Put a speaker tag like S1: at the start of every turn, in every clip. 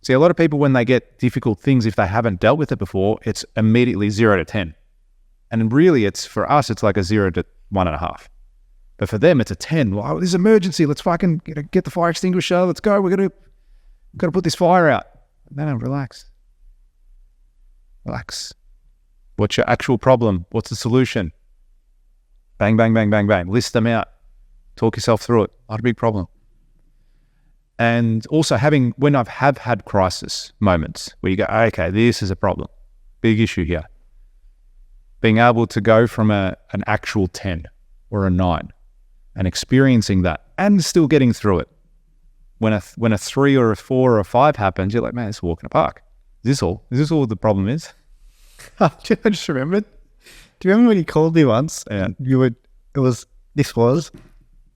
S1: See, a lot of people, when they get difficult things, if they haven't dealt with it before, it's immediately 0 to 10. And really, for us, it's like a 0 to 1.5. But for them, it's a 10. Well, this is emergency. Let's fucking get the fire extinguisher. Let's go. We're going to put this fire out. No, relax. Relax. What's your actual problem? What's the solution? Bang, bang, bang, bang, bang. List them out. Talk yourself through it. Not a big problem. And also when I've had crisis moments where you go, okay, this is a problem. Big issue here. Being able to go from an actual 10 or a 9 and experiencing that and still getting through it. When a 3 or a 4 or a 5 happens, you're like, man, it's a walk in the park. Is this all the problem is?
S2: I just remembered. Do you remember when you called me once? And this was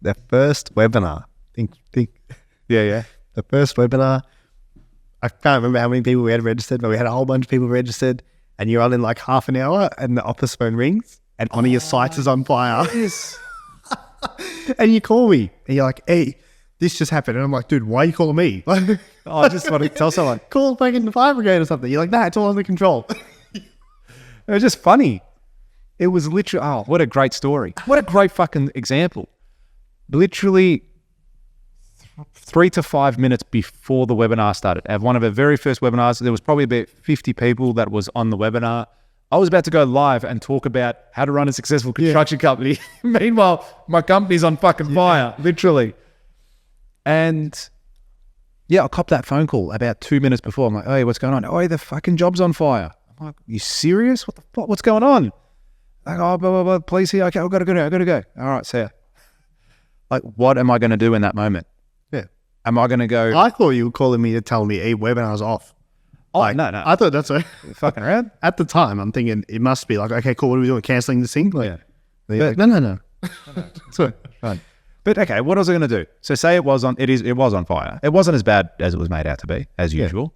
S2: the first webinar.
S1: Yeah.
S2: The first webinar. I can't remember how many people we had registered, but we had a whole bunch of people registered, and you're on in like half an hour, and the office phone rings, and one of your sites is on fire.
S1: Yes.
S2: And you call me, and you're like, hey, this just happened. And I'm like, dude, why are you calling me?
S1: I just want to tell someone.
S2: Call fucking the fire brigade or something. You're like, nah, it's all under control.
S1: It was just funny. It was literally, what a great story. What a great fucking example. Literally 3 to 5 minutes before the webinar started. At one of our very first webinars, there was probably about 50 people that was on the webinar. I was about to go live and talk about how to run a successful construction company. Meanwhile, my company's on fucking fire, literally. And yeah, I copped that phone call about 2 minutes before. I'm like, hey, what's going on? Oh, the fucking job's on fire. I'm like, you serious? What the fuck? What's going on? Like, oh, blah, blah, blah, police here. Okay, I've got to go. All right, see ya. Like, what am I going to do in that moment?
S2: Yeah.
S1: Am I going to go?
S2: I thought you were calling me to tell me a webinar's off.
S1: Oh,
S2: like,
S1: no.
S2: I thought that's
S1: fucking around.
S2: At the time, I'm thinking it must be like, okay, cool. What are we doing? Cancelling this thing? Like,
S1: yeah.
S2: Like, no.
S1: Sorry. Fine. But okay, what was I going to do? So say it was on fire. It wasn't as bad as it was made out to be, as usual.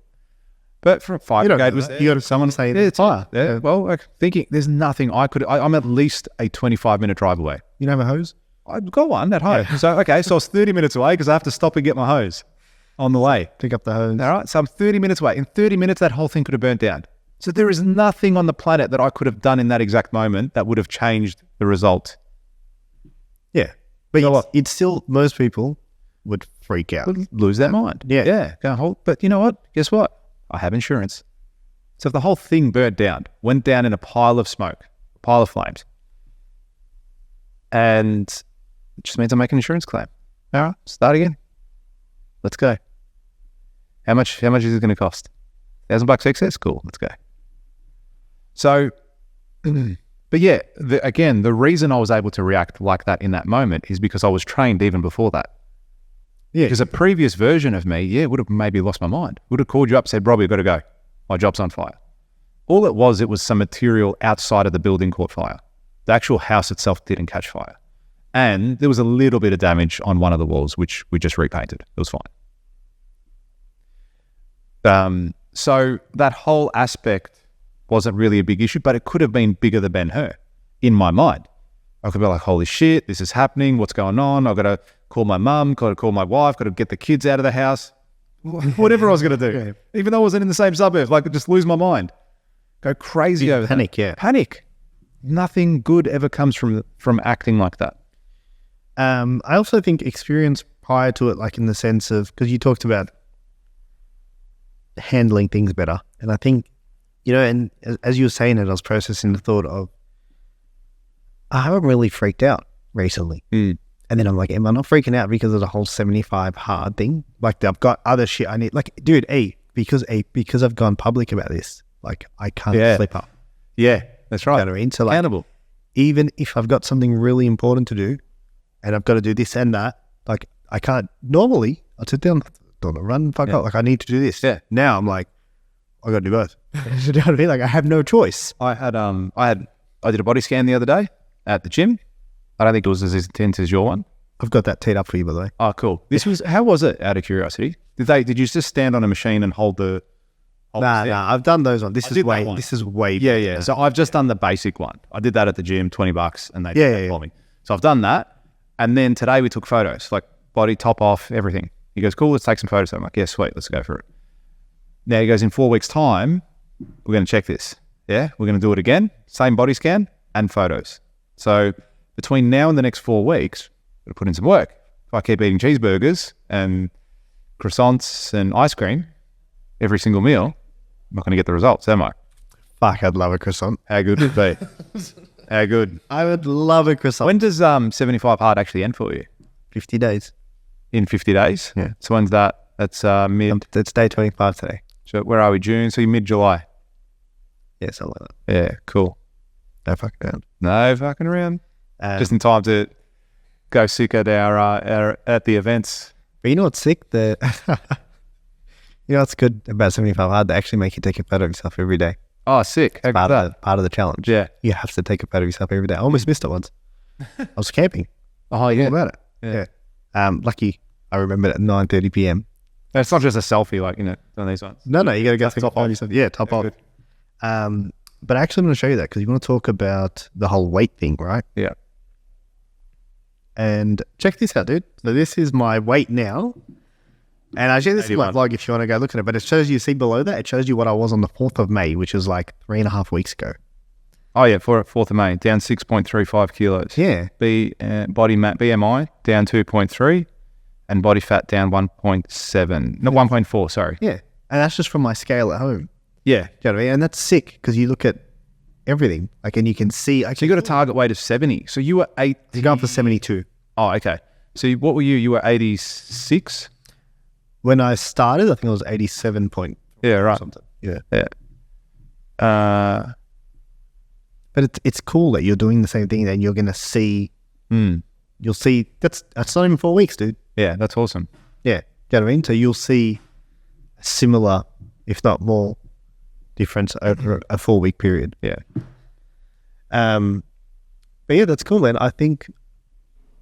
S1: But for a fire brigade was
S2: you got someone say it's fire.
S1: Yeah. Well, like, thinking there's nothing I'm at least a 25-minute drive away.
S2: You don't have a hose?
S1: I've got one at home. Yeah. So I was 30 minutes away because I have to stop and get my hose on the way.
S2: Pick up the hose.
S1: All right. So I'm 30 minutes away. In 30 minutes, that whole thing could have burnt down. So there is nothing on the planet that I could have done in that exact moment that would have changed the result.
S2: Yeah. But it's still, most people would freak out.
S1: Would lose their mind.
S2: Yeah.
S1: Go hold. But you know what? Guess what? I have insurance. So if the whole thing burnt down, went down in a pile of smoke, a pile of flames, and it just means I make an insurance claim. All right, start again. Let's go. How much is it going to cost? $1,000 excess? Cool, let's go. So, but yeah, the reason I was able to react like that in that moment is because I was trained even before that. Yeah. Because a previous version of me, would have maybe lost my mind. Would have called you up, said, Robbie, I've got to go. My job's on fire. All it was some material outside of the building caught fire. The actual house itself didn't catch fire. And there was a little bit of damage on one of the walls, which we just repainted. It was fine. So that whole aspect wasn't really a big issue, but it could have been bigger than Ben-Hur in my mind. I could be like, holy shit, this is happening. What's going on? I've got to call my mum, got to call my wife, got to get the kids out of the house. Whatever I was going to do. Yeah. Even though I wasn't in the same suburb, like just lose my mind. Go crazy over
S2: panic,
S1: that. Panic. Nothing good ever comes from acting like that.
S2: I also think experience prior to it, like in the sense of, because you talked about handling things better. And I think, and as you were saying it, I was processing the thought of, I haven't really freaked out recently. And then I'm like, am I not freaking out because of the whole 75 hard thing? Like I've got other shit I need. Like, dude, because I've gone public about this, like I can't slip up.
S1: Yeah, that's right.
S2: You know what I mean? So like,
S1: accountable.
S2: Even if I've got something really important to do and I've got to do this and that, like I can't, normally I'll sit down, don't run, fuck up. Like I need to do this.
S1: Yeah.
S2: Now I'm like, I got to do both. You know what I mean? Like I have no choice.
S1: I did a body scan the other day at the gym. I don't think it was as intense as your one.
S2: I've got that teed up for you, by the way.
S1: Oh, cool. How was it, out of curiosity? Did you just stand on a machine and hold the...
S2: Nah, I've done those ones. This is way
S1: Yeah. So I've just done the basic one. I did that at the gym, $20, and they did that for me. So I've done that. And then today we took photos, like body, top off, everything. He goes, cool, let's take some photos. I'm like, yeah, sweet, let's go for it. Now he goes, in 4 weeks' time, we're going to check this. Yeah, we're going to do it again. Same body scan and photos. So between now and the next 4 weeks, I'm going to put in some work. If I keep eating cheeseburgers and croissants and ice cream every single meal, I'm not going to get the results, am I?
S2: Fuck, I'd love a croissant.
S1: How good would it be? How good?
S2: I would love a croissant.
S1: When does 75 hard actually end for you?
S2: 50 days.
S1: In 50 days?
S2: Yeah.
S1: So when's that? That's mid.
S2: It's day 25 today.
S1: So where are we? June? So you're mid-July.
S2: Yeah, something like
S1: Yeah, cool.
S2: that. No fucking around.
S1: No fucking around. Just in time to go sick at our at the events.
S2: But you know what's sick? You know what's good about 75 hard? They actually make you take a photo of yourself every day.
S1: Oh, sick. How
S2: Part
S1: good
S2: of,
S1: that?
S2: the, part of the challenge.
S1: Yeah.
S2: You have to take a photo of yourself every day. I almost missed it once. I was camping.
S1: Oh, yeah.
S2: How about it?
S1: Yeah.
S2: Lucky I remembered at 9:30 p.m.
S1: It's not just a selfie like, on these ones.
S2: No, you got to go take a
S1: top
S2: photo
S1: off.
S2: of yourself. Yeah, top
S1: Yeah,
S2: off.
S1: good.
S2: But actually I'm going to show you that because you want to talk about the whole weight thing, right?
S1: Yeah.
S2: And check this out, dude. So this is my weight now. And I share this in my
S1: 81.
S2: vlog if you want to go look at it. But it shows you, see below that, it shows you what I was on the 4th of May, which is like 3.5 weeks ago.
S1: Oh, yeah, 4th of May, down 6.35 kilos.
S2: Yeah.
S1: Body mass, BMI, down 2.3, and body fat down 1.7. No, 1.4, sorry.
S2: Yeah. And that's just from my scale at home.
S1: Yeah.
S2: Do you know what I mean? And that's sick because you look at everything. Like, and you can see.
S1: So you got a target weight of 70. So you were 8.
S2: You're going for 72.
S1: Oh, okay. So what were you? You were 86?
S2: When I started, I think it was 87 point
S1: Yeah, right.
S2: something. Yeah.
S1: Yeah.
S2: But it's cool that you're doing the same thing and you're going to see, you'll see, that's not even 4 weeks, dude.
S1: Yeah, that's awesome.
S2: Yeah. Do you know what I mean? So you'll see a similar, if not more, difference over a 4 week period.
S1: Yeah.
S2: But yeah, that's cool, man. I think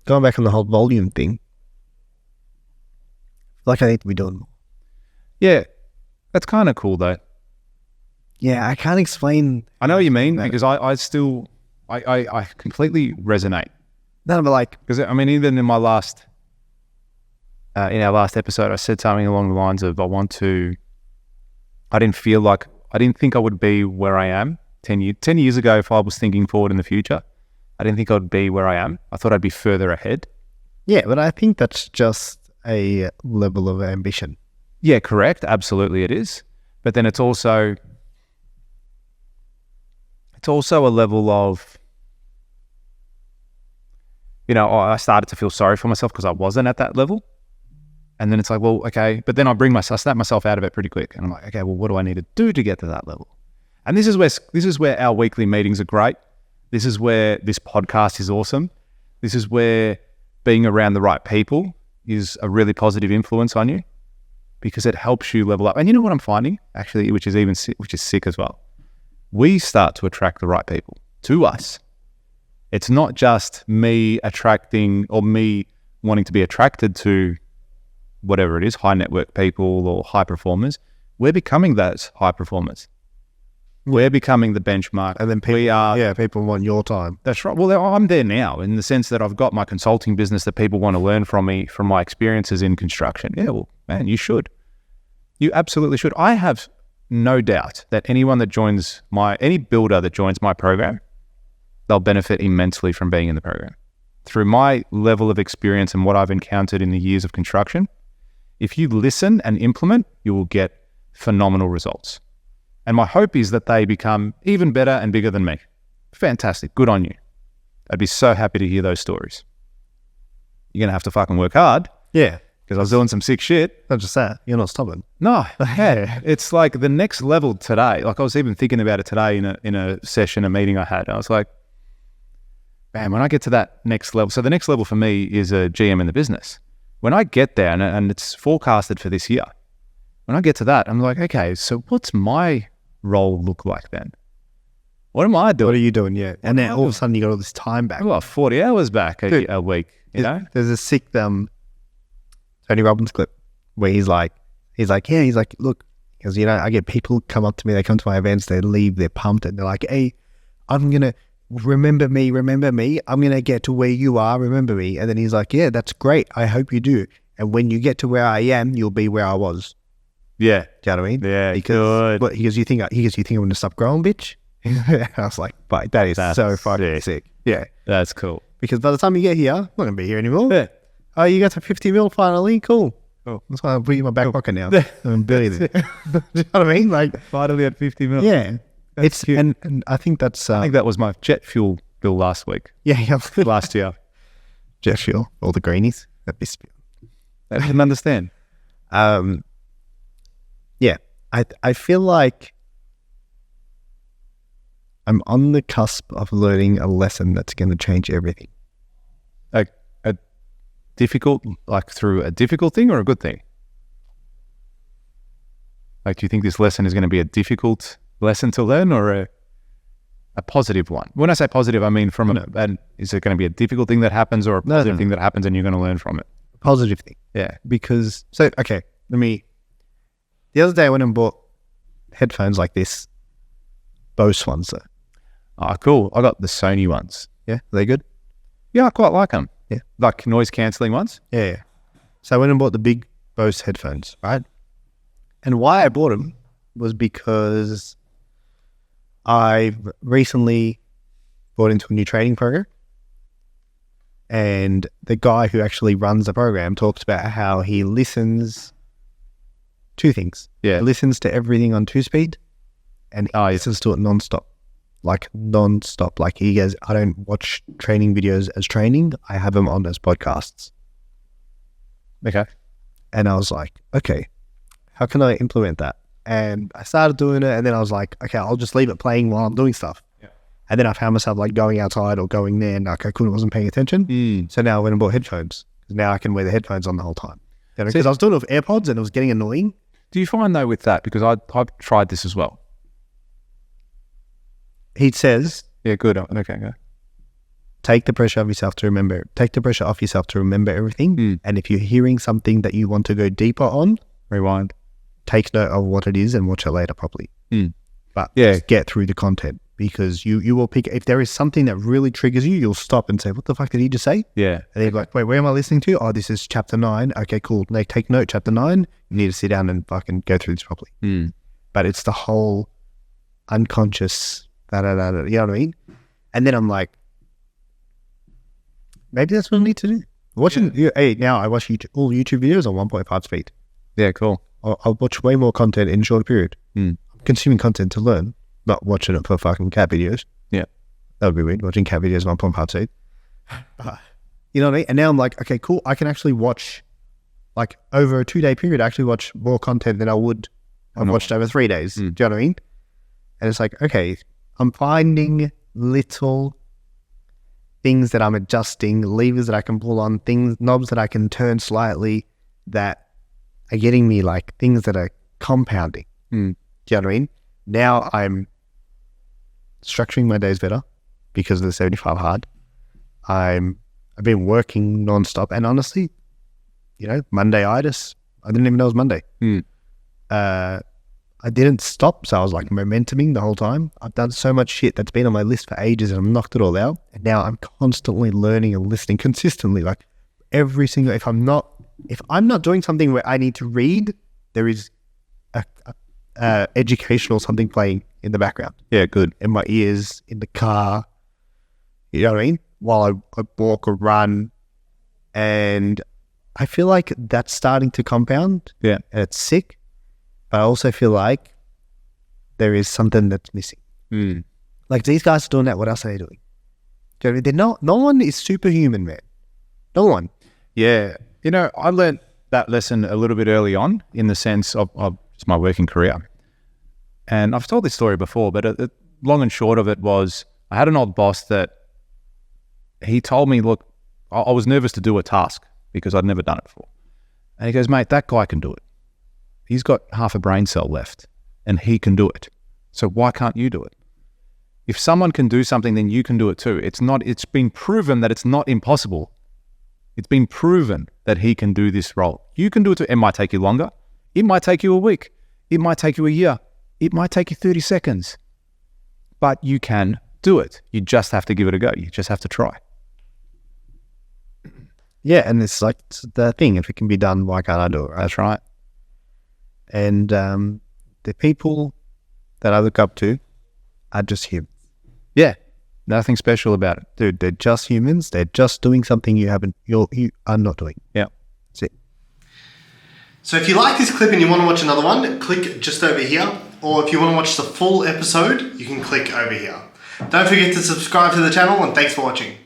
S2: going back on the whole volume thing, like I need to be doing more.
S1: Yeah. That's kind of cool, though.
S2: Yeah, I can't explain.
S1: I know what you mean, because I still completely resonate.
S2: No, but like,
S1: Because, I mean, even in my last, in our last episode, I said something along the lines of, I didn't think I would be where I am 10 years ago. If I was thinking forward in the future, I didn't think I'd be where I am. I thought I'd be further ahead.
S2: yeah, but I think that's just a level of ambition.
S1: Yeah, correct. Absolutely it is. But then it's also a level of, I started to feel sorry for myself because I wasn't at that level. And then it's like, well, okay. But then I snap myself out of it pretty quick. And I'm like, okay, well, what do I need to do to get to that level? And this is where our weekly meetings are great. This is where this podcast is awesome. This is where being around the right people is a really positive influence on you because it helps you level up. And you know what I'm finding, actually, which is sick as well? We start to attract the right people to us. It's not just me attracting or me wanting to be attracted to whatever it is, high network people or high performers. We're becoming those high performers. We're becoming the benchmark.
S2: And then people want your time.
S1: That's right. Well, I'm there now in the sense that I've got my consulting business that people want to learn from me, from my experiences in construction. Yeah, well, man, you should. You absolutely should. I have no doubt that any builder that joins my program, they'll benefit immensely from being in the program. Through my level of experience and what I've encountered in the years of construction, if you listen and implement, you will get phenomenal results. And my hope is that they become even better and bigger than me. Fantastic. Good on you. I'd be so happy to hear those stories. You're going to have to fucking work hard.
S2: Yeah.
S1: Because I was doing some sick shit.
S2: Not just that. You're not stopping.
S1: No. Yeah. It's like the next level today. Like I was even thinking about it today in a session, a meeting I had. I was like, man, when I get to that next level. So the next level for me is a GM in the business. When I get there, and it's forecasted for this year, when I get to that, I'm like, okay, so what's my role look like then? What am I doing?
S2: What are you doing? Yeah. And then all of a sudden you got all this time back.
S1: I've got 40 hours back
S2: Dude,
S1: a week, you know?
S2: There's a sick Tony Robbins clip where he's like, look, because, I get people come up to me, they come to my events, they leave, they're pumped, and they're like, hey, I'm going to remember me. I'm going to get to where you are. Remember me. And then he's like, yeah, that's great. I hope you do. And when you get to where I am, you'll be where I was.
S1: Yeah.
S2: Do you know what I mean?
S1: Yeah,
S2: Because
S1: good.
S2: what, he goes, you think I'm going to stop growing, bitch? I was like, but that is so fucking sick. Yeah.
S1: That's cool.
S2: Because by the time you get here, I'm not going to be here anymore.
S1: Yeah.
S2: Oh, you got to 50 mil finally? Cool.
S1: Cool.
S2: That's why I'll put you in my back pocket now.
S1: Yeah.
S2: I'm billionaire. Do you know what I mean? Like,
S1: Finally at 50 mil.
S2: yeah.
S1: That's cute.
S2: And I think that's,
S1: I think that was my jet fuel bill last week,
S2: yeah,
S1: last year.
S2: jet fuel, all the greenies. That'd be
S1: I didn't understand.
S2: yeah, I feel like I'm on the cusp of learning a lesson that's going to change everything.
S1: A difficult, like through a difficult thing or a good thing? Like, do you think this lesson is going to be a difficult lesson to learn or a positive one? When I say positive, I mean is it going to be a difficult thing that happens or a positive thing that happens and you're going to learn from it?
S2: Positive thing.
S1: Yeah.
S2: Because, the other day I went and bought headphones like this, Bose ones though.
S1: Oh, cool. I got the Sony ones.
S2: Yeah, are they good?
S1: Yeah, I quite like them.
S2: Yeah.
S1: Like noise cancelling ones.
S2: Yeah. So I went and bought the big Bose headphones, right? And why I bought them was because I've recently bought into a new training program. And the guy who actually runs the program talks about how he listens two things.
S1: Yeah.
S2: He listens to everything on 2-speed and he listens to it non-stop. Like non-stop. Like he goes, I don't watch training videos as training. I have them on as podcasts.
S1: Okay.
S2: And I was like, okay, how can I implement that? And I started doing it and then I was like, okay, I'll just leave it playing while I'm doing stuff.
S1: Yeah.
S2: And then I found myself like going outside or going there and like I wasn't paying attention. So now I went and bought headphones. Now I can wear the headphones on the whole time. Because I was doing it with AirPods and it was getting annoying.
S1: Do you find though with that, because I've tried this as well.
S2: He says,
S1: yeah, good. Okay, go.
S2: Take the pressure off yourself to remember everything. And if you're hearing something that you want to go deeper on,
S1: Rewind.
S2: Take note of what it is and watch it later properly. But just get through the content because you will pick, if there is something that really triggers you, you'll stop and say, what the fuck did he just say?
S1: Yeah.
S2: And then you're like, wait, where am I listening to? Oh, this is chapter 9. Okay, cool. Now take note, chapter 9. You need to sit down and fucking go through this properly. But it's the whole unconscious, you know what I mean? And then I'm like, maybe that's what I need to do. Now I watch all YouTube videos on 1.5 speed.
S1: Yeah, cool.
S2: I'll watch way more content in a shorter period. I'm consuming content to learn, not watching it for fucking cat videos.
S1: Yeah.
S2: That would be weird, watching cat videos 1.5 speed. You know what I mean? And now I'm like, okay, cool. I can actually watch, like over a 2-day period, I actually watch more content than I would have watched over 3 days. Do you know what I mean? And it's like, okay, I'm finding little things that I'm adjusting, levers that I can pull on, knobs that I can turn slightly that are getting me like things that are compounding. Do you know what I mean? Now I'm structuring my days better because of the 75 hard. I've been working nonstop and honestly, Monday-itis, I didn't even know it was Monday. I didn't stop, so I was like momentuming the whole time. I've done so much shit that's been on my list for ages and I've knocked it all out. And now I'm constantly learning and listening consistently. Like every single, if I'm not doing something where I need to read, there is a educational something playing in the background.
S1: Yeah, good.
S2: In my ears, in the car, you know what I mean? While I walk or run. And I feel like that's starting to compound.
S1: Yeah.
S2: And it's sick. But I also feel like there is something that's missing. Like these guys are doing that. What else are they doing? Do you know what I mean? No one is superhuman, man. No one.
S1: Yeah. I learned that lesson a little bit early on in the sense of just my working career. And I've told this story before, but long and short of it was I had an old boss that he told me, look, I was nervous to do a task because I'd never done it before. And he goes, mate, that guy can do it. He's got half a brain cell left and he can do it. So why can't you do it? If someone can do something, then you can do it too. It's been proven that it's not impossible. It's been proven that he can do this role. You can do it too. It might take you longer. It might take you a week. It might take you a year. It might take you 30 seconds. But you can do it. You just have to give it a go. You just have to try.
S2: Yeah, and it's like the thing. If it can be done, why can't I do it? Right?
S1: That's right.
S2: And the people that I look up to are just humans.
S1: Yeah. Nothing special about it.
S2: Dude, they're just humans. They're just doing something you are not doing.
S1: Yeah.
S2: That's it.
S3: So if you like this clip and you want to watch another one, click just over here. Or if you want to watch the full episode, you can click over here. Don't forget to subscribe to the channel, and thanks for watching.